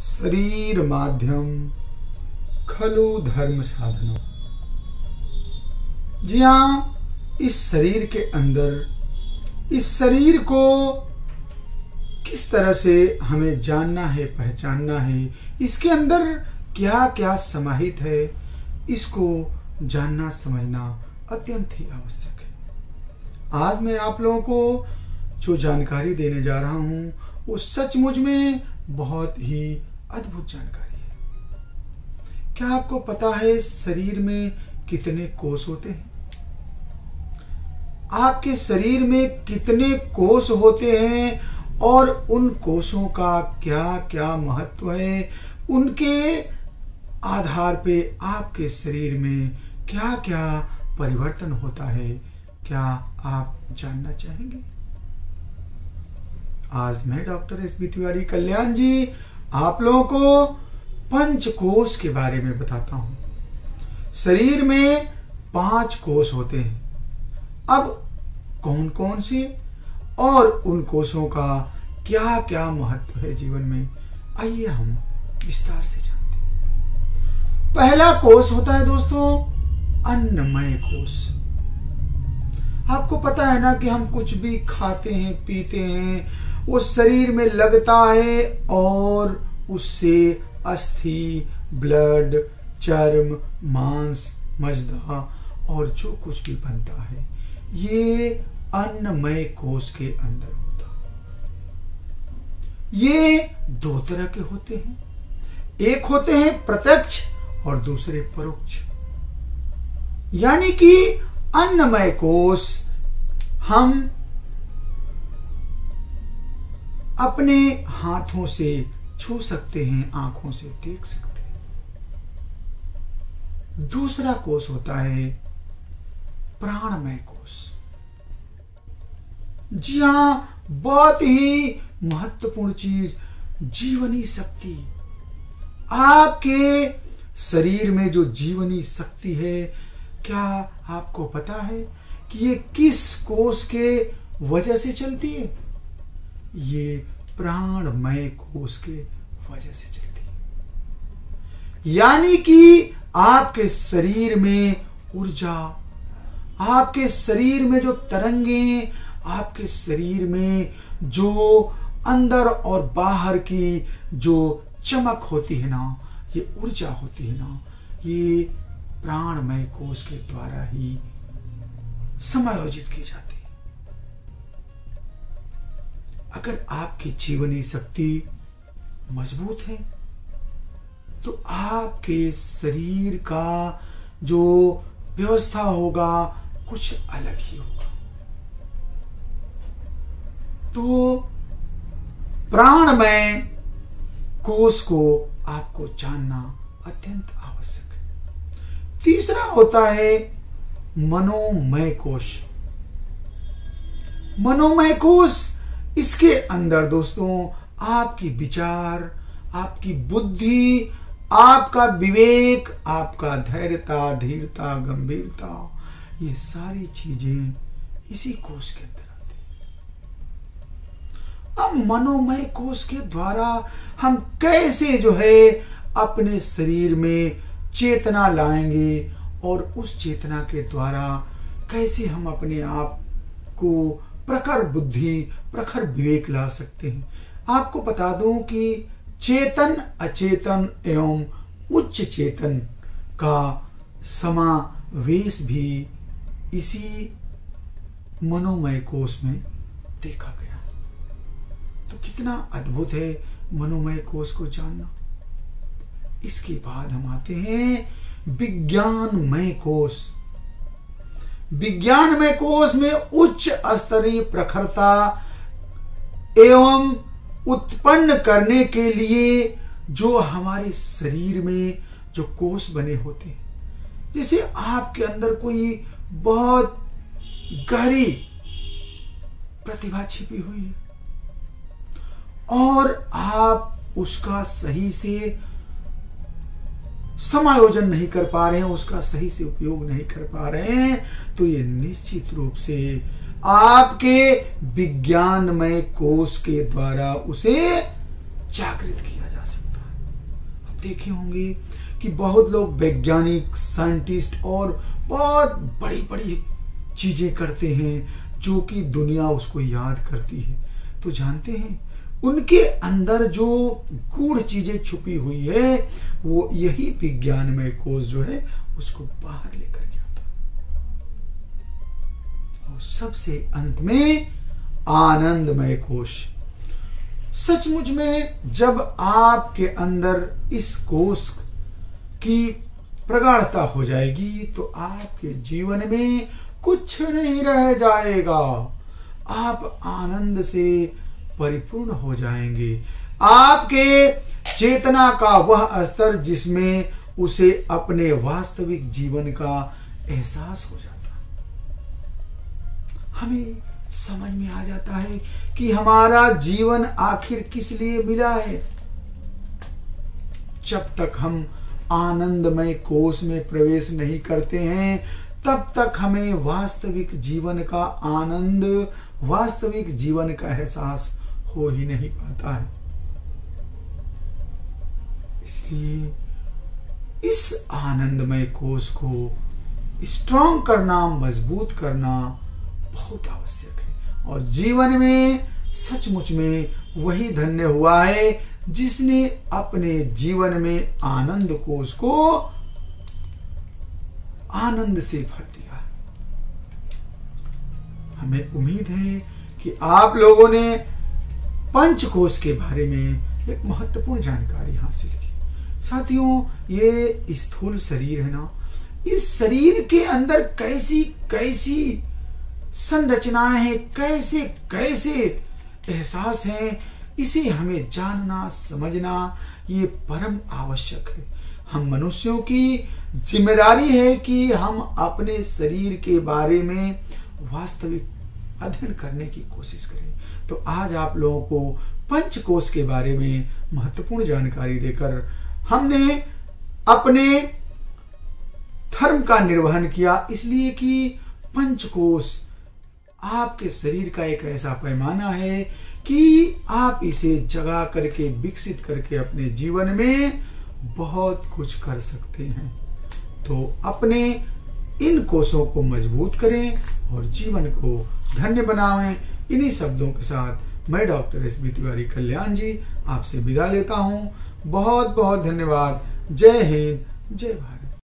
शरीर माध्यम खलु धर्म साधनों। जी हाँ, इस शरीर के अंदर इस शरीर को किस तरह से हमें जानना है, पहचानना है, इसके अंदर क्या क्या समाहित है, इसको जानना समझना अत्यंत ही आवश्यक है। आज मैं आप लोगों को जो जानकारी देने जा रहा हूँ वो सचमुच में बहुत ही अद्भुत जानकारी है। क्या आपको पता है शरीर में कितने कोष होते हैं? आपके शरीर में कितने कोष होते हैं और उन कोषों का क्या क्या महत्व है, उनके आधार पे आपके शरीर में क्या क्या परिवर्तन होता है, क्या आप जानना चाहेंगे? आज मैं डॉक्टर एस.बी. तिवारी कल्याण जी आप लोगों को पंचकोश के बारे में बताता हूं। शरीर में 5 कोष होते हैं। अब कौन कौन से और उन कोषों का क्या क्या महत्व है जीवन में, आइए हम विस्तार से जानते हैं। पहला कोष होता है दोस्तों अन्नमय कोष। आपको पता है ना कि हम कुछ भी खाते हैं, पीते हैं, वो शरीर में लगता है और उससे अस्थि, ब्लड, चर्म, मांस, मज्जा और जो कुछ भी बनता है ये अन्नमय कोष के अंदर होता है। ये 2 तरह के होते हैं, एक होते हैं प्रत्यक्ष और दूसरे परोक्ष। यानी कि अन्नमय कोष हम अपने हाथों से छू सकते हैं, आंखों से देख सकते हैं। दूसरा कोष होता है प्राणमय कोष। जी हां, बहुत ही महत्वपूर्ण चीज, जीवनी शक्ति। आपके शरीर में जो जीवनी शक्ति है, क्या आपको पता है कि ये किस कोष के वजह से चलती है? ये प्राणमय कोष के वजह से चलती है। यानी कि आपके शरीर में ऊर्जा, आपके शरीर में जो तरंगे, आपके शरीर में जो अंदर और बाहर की जो चमक होती है ना, ये ऊर्जा होती है ना, ये प्राणमय कोष के द्वारा ही समायोजित की जाती है। अगर आपकी जीवनी शक्ति मजबूत है तो आपके शरीर का जो व्यवस्था होगा कुछ अलग ही होगा। तो प्राणमय कोष को आपको जानना अत्यंत आवश्यक है। तीसरा होता है मनोमय कोष। मनोमय कोष, इसके अंदर दोस्तों आपकी विचार, आपकी बुद्धि, आपका विवेक, आपका धैर्यता, धीरता, गंभीरता, ये सारी चीजें इसी कोष के अंदर आती हैं। अब मनोमय कोष के द्वारा हम कैसे जो है अपने शरीर में चेतना लाएंगे और उस चेतना के द्वारा कैसे हम अपने आप को प्रखर बुद्धि, प्रखर विवेक ला सकते हैं। आपको बता दूं कि चेतन, अचेतन एवं उच्च चेतन का समावेश भी इसी मनोमय कोष में देखा गया। तो कितना अद्भुत है मनोमय कोष को जानना। इसके बाद हम आते हैं विज्ञानमय कोष। विज्ञानमय कोष में उच्च स्तरीय प्रखरता एवं उत्पन्न करने के लिए जो हमारे शरीर में जो कोष बने होते हैं, जैसे आपके अंदर कोई बहुत गहरी प्रतिभा छिपी हुई है और आप उसका सही से समायोजन नहीं कर पा रहे हैं, उसका सही से उपयोग नहीं कर पा रहे हैं, तो ये निश्चित रूप से आपके विज्ञानमय कोष के द्वारा उसे जागृत किया जा सकता है। देखे होंगे कि बहुत लोग वैज्ञानिक, साइंटिस्ट और बहुत बड़ी बड़ी चीजें करते हैं जो कि दुनिया उसको याद करती है। तो जानते हैं उनके अंदर जो गूढ़ चीजें छुपी हुई है वो यही विज्ञानमय कोश जो है उसको बाहर लेकर के आता है। और सबसे अंत में आनंदमय कोश। सचमुच में जब आपके अंदर इस कोश की प्रगाढ़ता हो जाएगी तो आपके जीवन में कुछ नहीं रह जाएगा। आप आनंद से परिपूर्ण हो जाएंगे। आपके चेतना का वह स्तर जिसमें उसे अपने वास्तविक जीवन का एहसास हो जाता, हमें समझ में आ जाता है कि हमारा जीवन आखिर किस लिए मिला है। जब तक हम आनंदमय कोश में प्रवेश नहीं करते हैं तब तक हमें वास्तविक जीवन का आनंद, वास्तविक जीवन का एहसास हो ही नहीं पाता है। इसलिए इस आनंदमय कोश को स्ट्रॉन्ग करना, मजबूत करना बहुत आवश्यक है। और जीवन में सचमुच में वही धन्य हुआ है जिसने अपने जीवन में आनंद कोश को आनंद से भर दिया। हमें उम्मीद है कि आप लोगों ने पंचकोश के बारे में एक महत्वपूर्ण जानकारी हासिल की। साथियों, ये स्थूल शरीर है ना, इस शरीर के अंदर कैसी कैसी संरचनाएं हैं, कैसे कैसे एहसास हैं, इसे हमें जानना, समझना ये परम आवश्यक है। हम मनुष्यों की जिम्मेदारी है कि हम अपने शरीर के बारे में वास्तविक अध्ययन करने की कोशिश करें। तो आज आप लोगों को पंचकोश के बारे में महत्वपूर्ण जानकारी देकर हमने अपने धर्म का निर्वहन किया, इसलिए कि पंचकोश आपके शरीर का एक ऐसा पैमाना है कि आप इसे जगा करके, विकसित करके अपने जीवन में बहुत कुछ कर सकते हैं। तो अपने इन कोशों को मजबूत करें और जीवन को धन्य बनाएं। इन्हीं शब्दों के साथ मैं डॉक्टर एस बी तिवारी कल्याण जी आपसे विदा लेता हूं। बहुत बहुत धन्यवाद। जय हिंद, जय भारत।